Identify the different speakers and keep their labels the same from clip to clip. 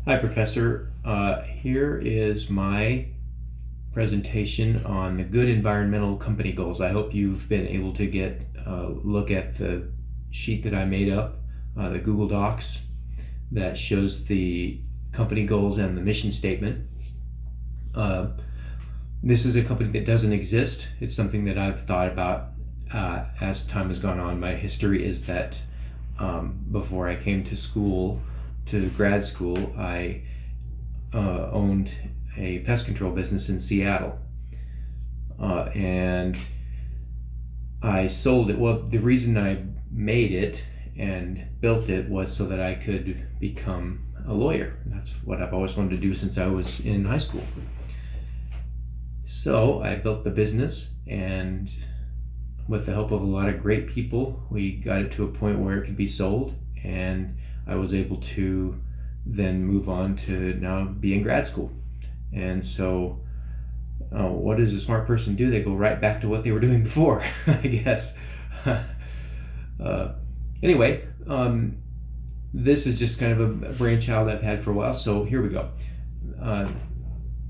Speaker 1: Hi, Professor. Here is my presentation on the good environmental company goals. I hope you've been able to get a look at the sheet that I made up, the Google Docs, that shows the company goals and the mission statement. This is a company that doesn't exist. It's something that I've thought about as time has gone on. My history is that before I came to grad school, I owned a pest control business in Seattle. And I sold it. Well, the reason I made it and built it was so that I could become a lawyer. That's what I've always wanted to do since I was in high school. So I built the business, and with the help of a lot of great people, we got it to a point where it could be sold, and I was able to then move on to now be in grad school. And so what does a smart person do? They go right back to what they were doing before, I guess. Anyway, this is just kind of a brainchild I've had for a while, so here we go.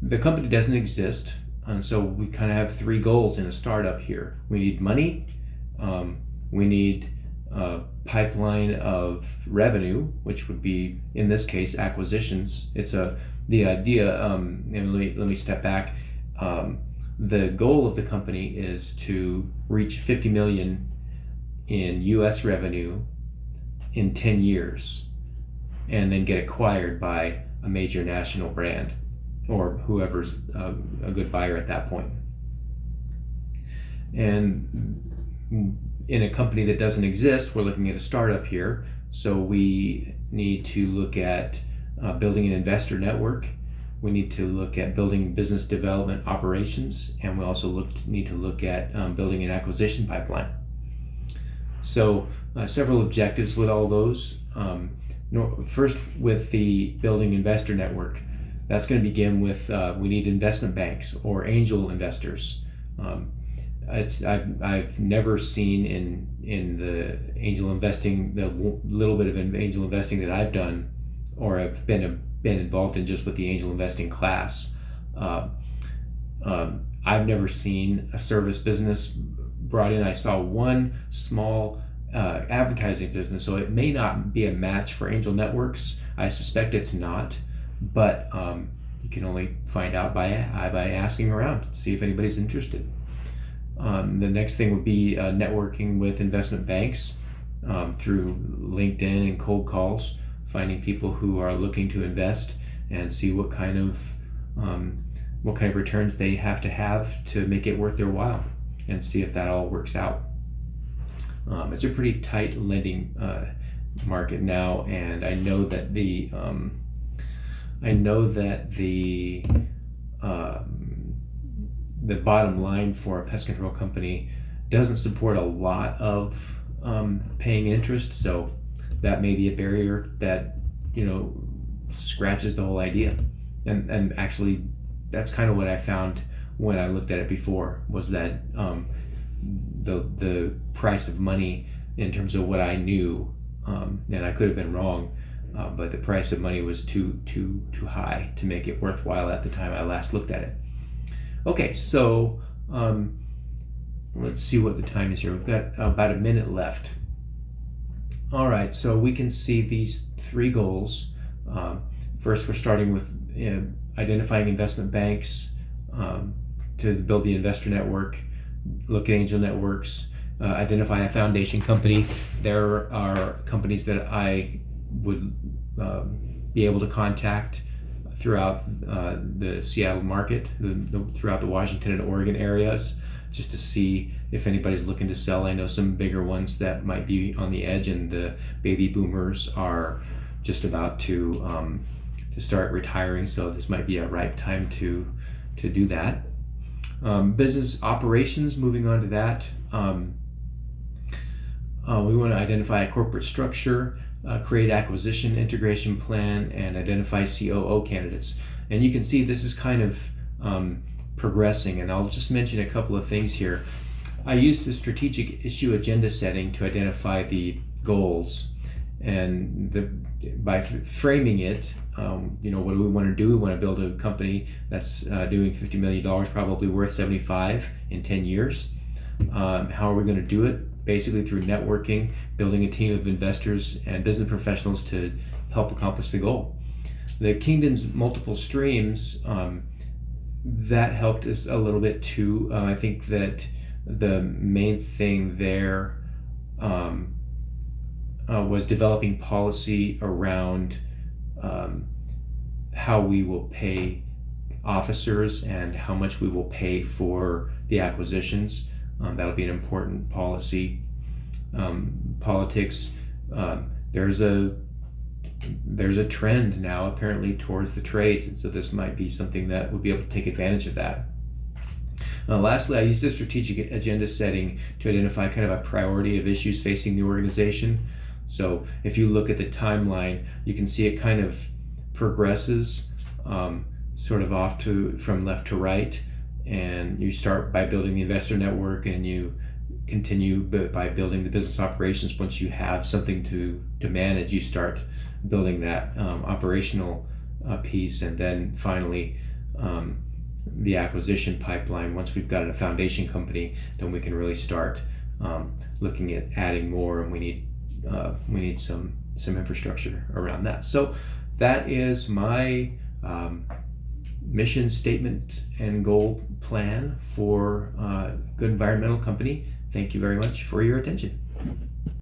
Speaker 1: The company doesn't exist, and so we kind of have three goals in a startup here. We need money, we need a pipeline of revenue, which would be, in this case, acquisitions. The idea, and let me step back. The goal of the company is to reach 50 million in US revenue in 10 years and then get acquired by a major national brand or whoever's a good buyer at that point. And in a company that doesn't exist, we're looking at a startup here. So we need to look at building an investor network. We need to look at building business development operations, and we also need to look at building an acquisition pipeline. So several objectives with all those. First, with the building investor network, that's going to begin with we need investment banks or angel investors. I've never seen in the angel investing, the little bit of angel investing that I've done, or I've been involved in just with the angel investing class. I've never seen a service business brought in. I saw one small advertising business, so it may not be a match for angel networks. I suspect it's not, but you can only find out by asking around, see if anybody's interested. The next thing would be networking with investment banks through LinkedIn and cold calls, finding people who are looking to invest and see what kind of returns they have to make it worth their while, and see if that all works out. It's a pretty tight lending market now, and I know that the bottom line for a pest control company doesn't support a lot of paying interest, so that may be a barrier that scratches the whole idea. And actually, that's kind of what I found when I looked at it before, was that the price of money in terms of what I knew, and I could have been wrong, but the price of money was too high to make it worthwhile at the time I last looked at it. Okay, so let's see what the time is here. We've got about a minute left. All right, so we can see these three goals. First, we're starting with identifying investment banks to build the investor network, look at angel networks, identify a foundation company. There are companies that I would be able to contact throughout the Seattle market, throughout the Washington and Oregon areas, just to see if anybody's looking to sell. I know some bigger ones that might be on the edge, and the baby boomers are just about to start retiring, so this might be a ripe time to do that. Business operations, moving on to that. We want to identify a corporate structure, create acquisition integration plan, and identify COO candidates. And you can see this is kind of progressing, and I'll just mention a couple of things here. I used the strategic issue agenda setting to identify the goals, and by framing it, What do we want to do? We want to build a company that's doing $50 million, probably worth 75 in 10 years. How are we going to do it? Basically through networking, building a team of investors and business professionals to help accomplish the goal. The Kingdon's multiple streams, that helped us a little bit too. I think that the main thing there was developing policy around how we will pay officers and how much we will pay for the acquisitions. That'll be an important policy. Politics, there's a trend now apparently towards the trades, and so this might be something that would be able to take advantage of that. Lastly, I used a strategic agenda setting to identify kind of a priority of issues facing the organization. So if you look at the timeline, you can see it kind of progresses sort of from left to right, and you start by building the investor network, and you continue by building the business operations. Once you have something to manage, you start building that operational piece, and then finally the acquisition pipeline. Once we've got a foundation company, then we can really start looking at adding more, and we need some infrastructure around that. So that is my mission statement and goal plan for Good Environmental Company. Thank you very much for your attention.